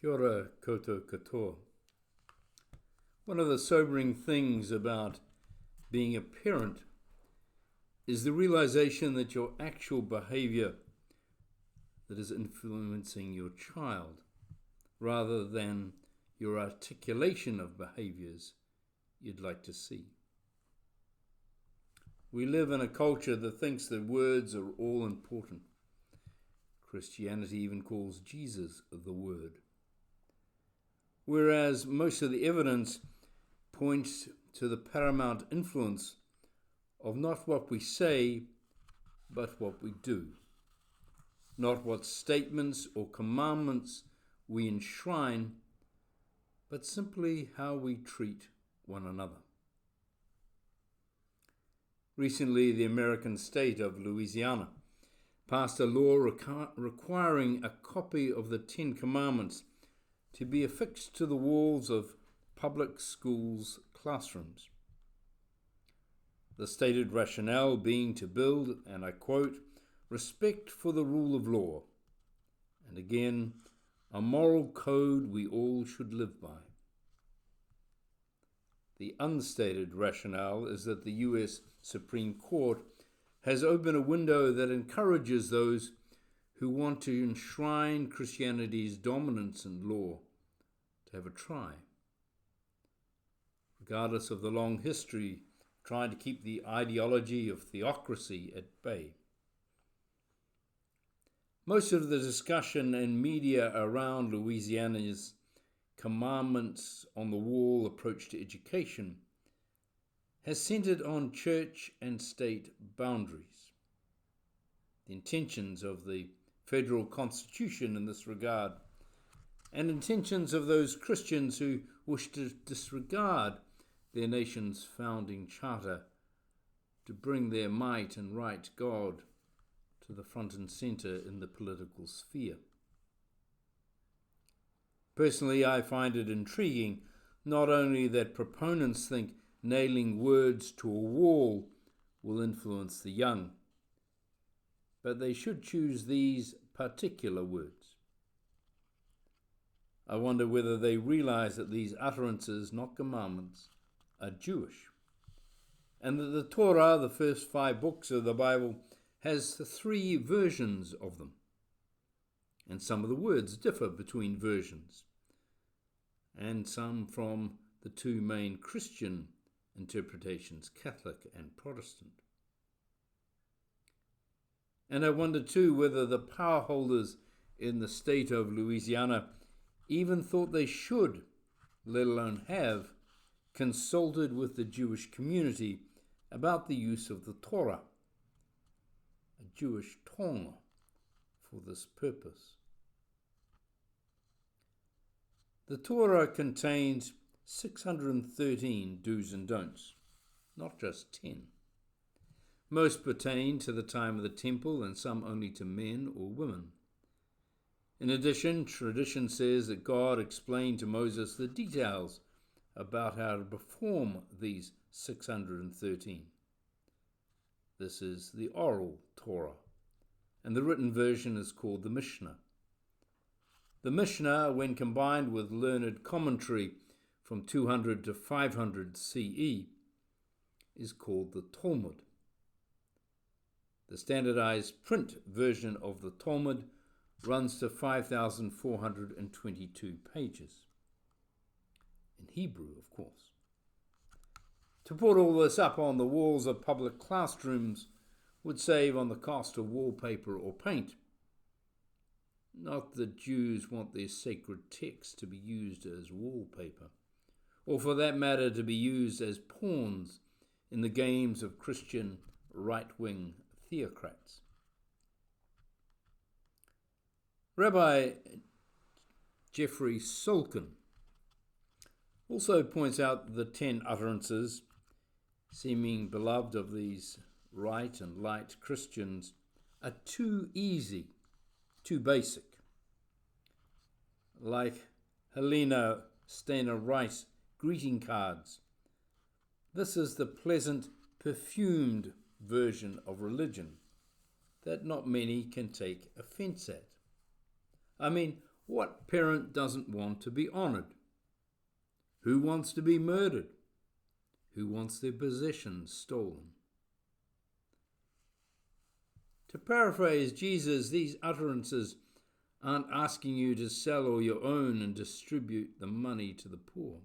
Kia ora koutou katoa. One of the sobering things about being a parent is the realization that your actual behavior that is influencing your child, rather than your articulation of behaviors you'd like to see. We live in a culture that thinks that words are all important. Christianity even calls Jesus the Word. Whereas most of the evidence points to the paramount influence of not what we say, but what we do. Not what statements or commandments we enshrine, but simply how we treat one another. Recently, the American state of Louisiana passed a law requiring a copy of the Ten Commandments to be affixed to the walls of public schools' classrooms. The stated rationale being to build, and I quote, respect for the rule of law, and again, a moral code we all should live by. The unstated rationale is that the U.S. Supreme Court has opened a window that encourages those who want to enshrine Christianity's dominance in law to have a try. Regardless of the long history trying to keep the ideology of theocracy at bay. Most of the discussion in media around Louisiana's commandments on the wall approach to education has centered on church and state boundaries. The intentions of the federal constitution in this regard, and intentions of those Christians who wish to disregard their nation's founding charter to bring their might and right God to the front and center in the political sphere. Personally, I find it intriguing not only that proponents think nailing words to a wall will influence the young, but they should choose these particular words. I wonder whether they realize that these utterances, not commandments, are Jewish, and that the Torah, the first 5 books of the Bible, has 3 versions of them. And some of the words differ between versions, and some from the 2 main Christian interpretations, Catholic and Protestant. And I wonder too whether the power holders in the state of Louisiana even thought they should, let alone have, consulted with the Jewish community about the use of the Torah, a Jewish tongue, for this purpose. The Torah contains 613 do's and don'ts, not just 10. Most pertain to the time of the temple and some only to men or women. In addition, tradition says that God explained to Moses the details about how to perform these 613. This is the oral Torah, and the written version is called the Mishnah. The Mishnah, when combined with learned commentary from 200 to 500 CE, is called the Talmud. The standardized print version of the Talmud runs to 5,422 pages. In Hebrew, of course. To put all this up on the walls of public classrooms would save on the cost of wallpaper or paint. Not that Jews want their sacred texts to be used as wallpaper, or for that matter to be used as pawns in the games of Christian right-wing theocrats. Rabbi Jeffrey Salkin also points out the 10 utterances, seeming beloved of these right and light Christians, are too easy, too basic. Like Helena Stainer Rice greeting cards, this is the pleasant, perfumed version of religion that not many can take offense at. I mean, What parent doesn't want to be honored? Who wants to be murdered? Who wants their possessions stolen? To paraphrase Jesus, these utterances aren't asking you to sell all your own and distribute the money to the poor.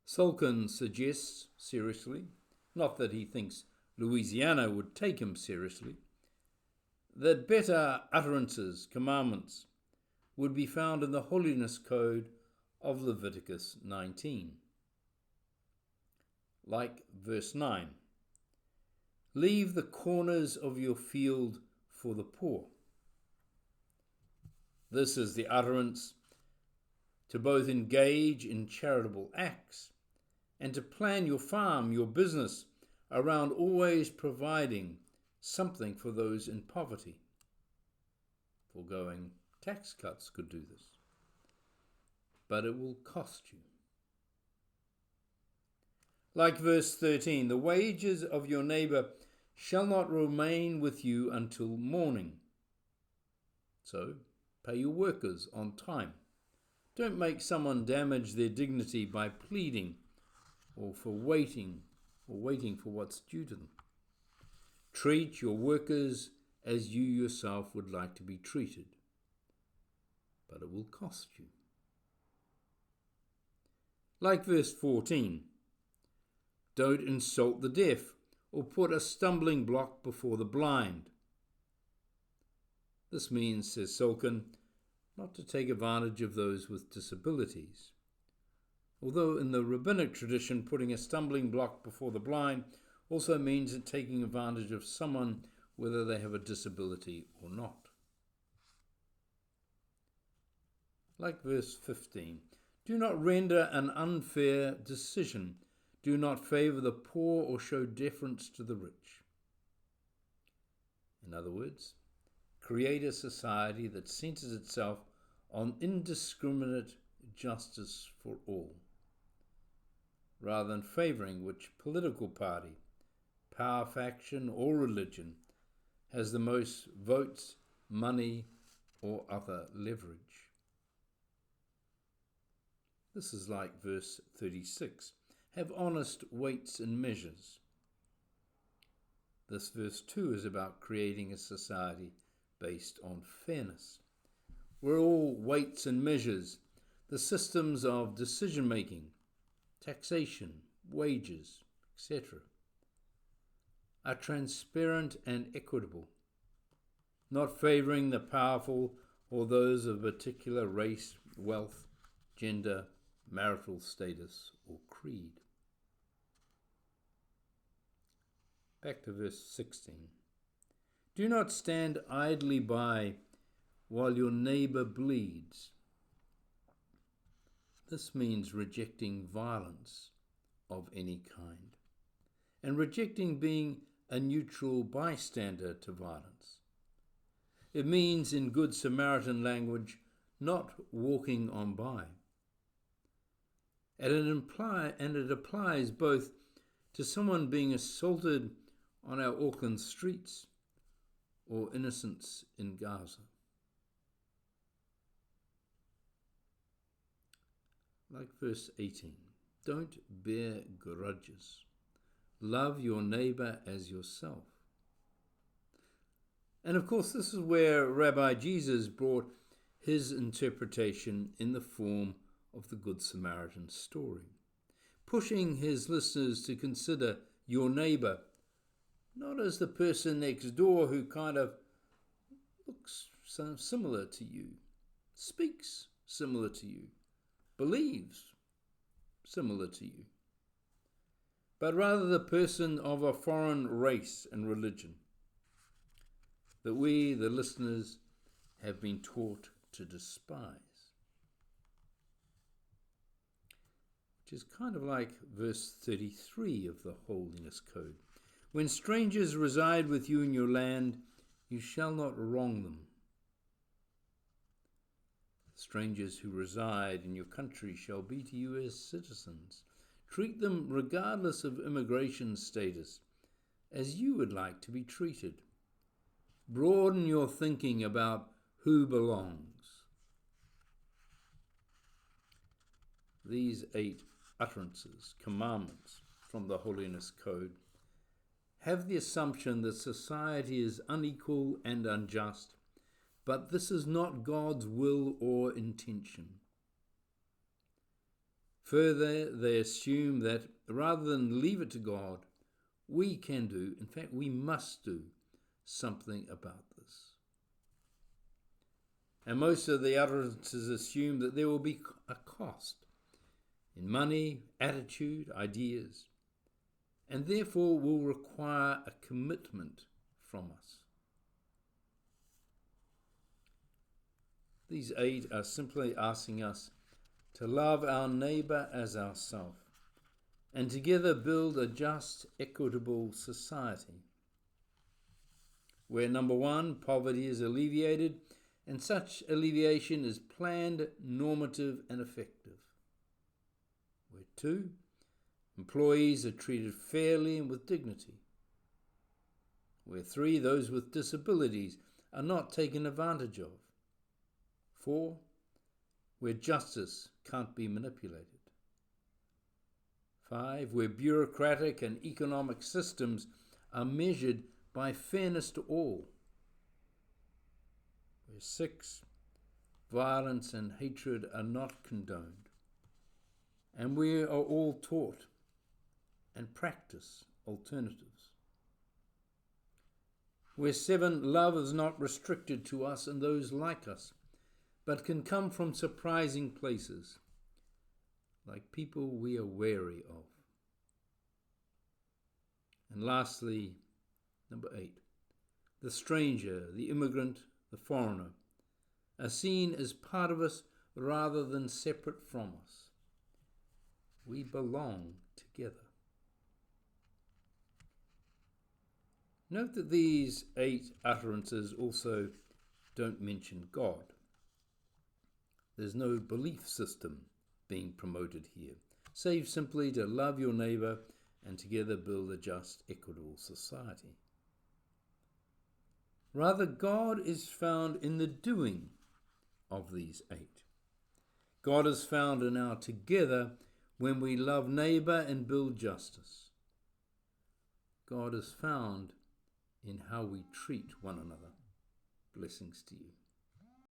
Salkin suggests, seriously, not that he thinks Louisiana would take him seriously, that better utterances, commandments, would be found in the Holiness Code of Leviticus 19. Like verse 9, leave the corners of your field for the poor. This is the utterance to both engage in charitable acts and to plan your farm, your business, around always providing something for those in poverty. Foregoing tax cuts could do this, but it will cost you. Like verse 13, the wages of your neighbor shall not remain with you until morning. So, pay your workers on time. Don't make someone damage their dignity by pleading or waiting for what's due to them. Treat your workers as you yourself would like to be treated, but it will cost you. Like verse 14, don't insult the deaf or put a stumbling block before the blind. This means, says Salkin, not to take advantage of those with disabilities. Although in the rabbinic tradition, putting a stumbling block before the blind also means taking advantage of someone whether they have a disability or not. Like verse 15, do not render an unfair decision. Do not favor the poor or show deference to the rich. In other words, create a society that centers itself on indiscriminate justice for all, rather than favoring which political party, power faction, or religion has the most votes, money, or other leverage. This is like verse 36. Have honest weights and measures. This verse 2 is about creating a society based on fairness, where all weights and measures, the systems of decision-making, taxation, wages, etc., are transparent and equitable, not favoring the powerful or those of a particular race, wealth, gender, marital status, or creed. Back to verse 16. Do not stand idly by while your neighbor bleeds. This means rejecting violence of any kind and rejecting being a neutral bystander to violence. It means, in Good Samaritan language, not walking on by. And it applies both to someone being assaulted on our Auckland streets or innocents in Gaza. Like verse 18, don't bear grudges. Love your neighbor as yourself. And of course, this is where Rabbi Jesus brought his interpretation in the form of the Good Samaritan story, pushing his listeners to consider your neighbor not as the person next door who kind of looks similar to you, speaks similar to you, believes similar to you, but rather the person of a foreign race and religion that we, the listeners, have been taught to despise. Which is kind of like verse 33 of the Holiness Code. When strangers reside with you in your land, you shall not wrong them. Strangers who reside in your country shall be to you as citizens. Treat them regardless of immigration status, as you would like to be treated. Broaden your thinking about who belongs. These 8 utterances, commandments from the Holiness Code, have the assumption that society is unequal and unjust, but this is not God's will or intention. Further, they assume that rather than leave it to God, we can do, in fact, we must do something about this. And most of the utterances assume that there will be a cost in money, attitude, ideas, and therefore will require a commitment from us. These 8 are simply asking us to love our neighbour as ourselves, and together build a just, equitable society, where number 1, poverty is alleviated, and such alleviation is planned, normative, and effective. Where 2, employees are treated fairly and with dignity. Where 3, those with disabilities are not taken advantage of. 4, where justice can't be manipulated. 5, where bureaucratic and economic systems are measured by fairness to all. Where 6, violence and hatred are not condoned, and we are all taught and practice alternatives. Where 7, love is not restricted to us and those like us, but can come from surprising places, like people we are wary of. And lastly, number 8, the stranger, the immigrant, the foreigner, are seen as part of us rather than separate from us. We belong together. Note that these 8 utterances also don't mention God. There's no belief system being promoted here, save simply to love your neighbour and together build a just, equitable society. Rather, God is found in the doing of these 8. God is found in our together when we love neighbour and build justice. God is found in how we treat one another. Blessings to you.